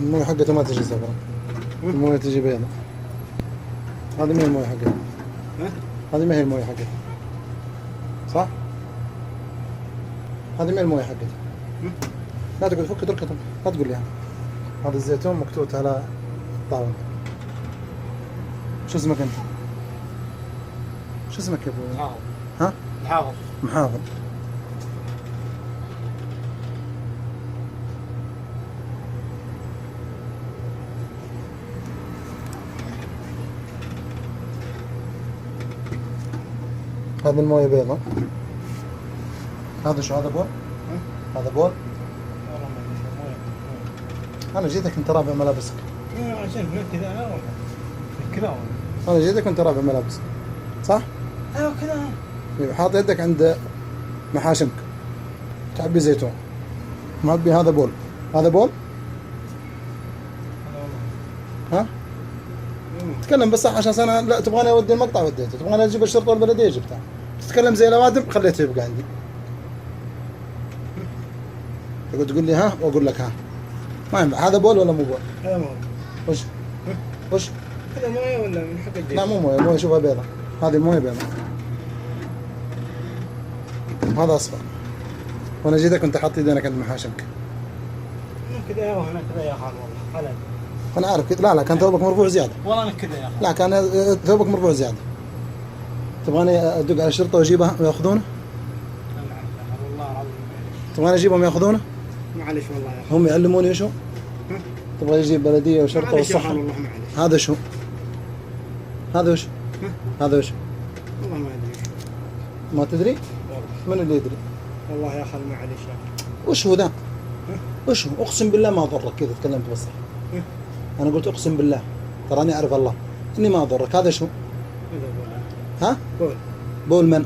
المويه حقته ما تجي زفرة، المويه تجي بيضة. هذه ما هي المويه حقتها، هذه ما هي المويه حقتها، صح؟ هذه ما هي المويه حقتها. لا تقول فك تركه، لا تقول لي هذا الزيتون مكتوت على طاولة. شو اسمك انت؟ شو اسمك يا ابوي؟ محافظ. ها؟ محافظ. محافظ. هذه المويه بيضة. هذا شو هذا بول؟ هذا بول؟ أنا جيتك أنت رابع ملابسك. عشان كذا كذا. أنا جيتك وأنت رابع ملابسك، صح؟ أيوة كذا. حاط يدك عند محاشمك تعبي زيتون، معبي. هذا بول، هذا بول. ها؟ تكلم بس صح عشان أنا لا تبغاني أودي المقطع وديته، تبغاني أجيب الشرطة والبلدية جبتها، تتكلم زي الأوادم خليته يبقى عندي. تقول لي ها وأقول لك ها، ما ينفع. هذا بول ولا مو بول؟ هذا مو. وش؟ وش؟ هذا مويه ولا من حق الجيش؟ لا مو مويه، مويه شوفها بيضة، هذه المويه بيضة، هذا أصفر. وأنا جيتك وأنت حاط يدينك عند محاشمك. كذا يا هنا كذا يا خال والله. أنا عارف كذا. لا كان ثوبك مرفوع زيادة. والله أنا كذا يا خال. لا كان ثوبك مرفوع زيادة. تبغاني أدق على الشرطة وأجيبها ويأخذونه؟ والله العظيم. تبغاني أجيبهم يأخذونه؟ معلش والله يا خال. هم يعلموني شو؟ تبغى يجيب بلدية وشرطة والصحة؟ والله معلش. هذا شو؟ هذا وش؟ هذا وش؟ والله ما أدري. ما تدري؟ من اللي يدري؟ والله يا خال معلش يا خال. وش هو ذا؟ وش هو؟ أقسم بالله ما أضرك. كذا تكلمت بس. أنا قلت أقسم بالله، تراني أعرف الله إني ما أضرك. هذا شو؟ هذا بول. ها؟ بول. بول من؟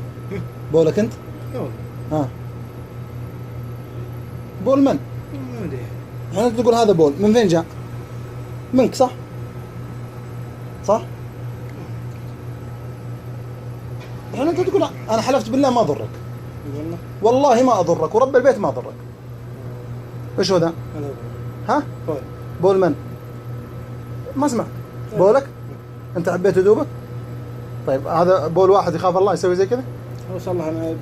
بولك أنت؟ بول. ها؟ بول من؟ ما أدري. أنت تقول هذا بول، من فين جاء؟ منك صح؟ صح؟ الحين أنت تقول أنا حلفت بالله ما أضرك. والله. والله ما أضرك ورب البيت ما أضرك. إيش هو ذا؟ هذا بول. ها؟ بول. بول من؟ ما سمعت. بولك؟ أنت عبيت هدومك؟ طيب هذا بول واحد يخاف الله يسوي زي كذا؟ والله أنا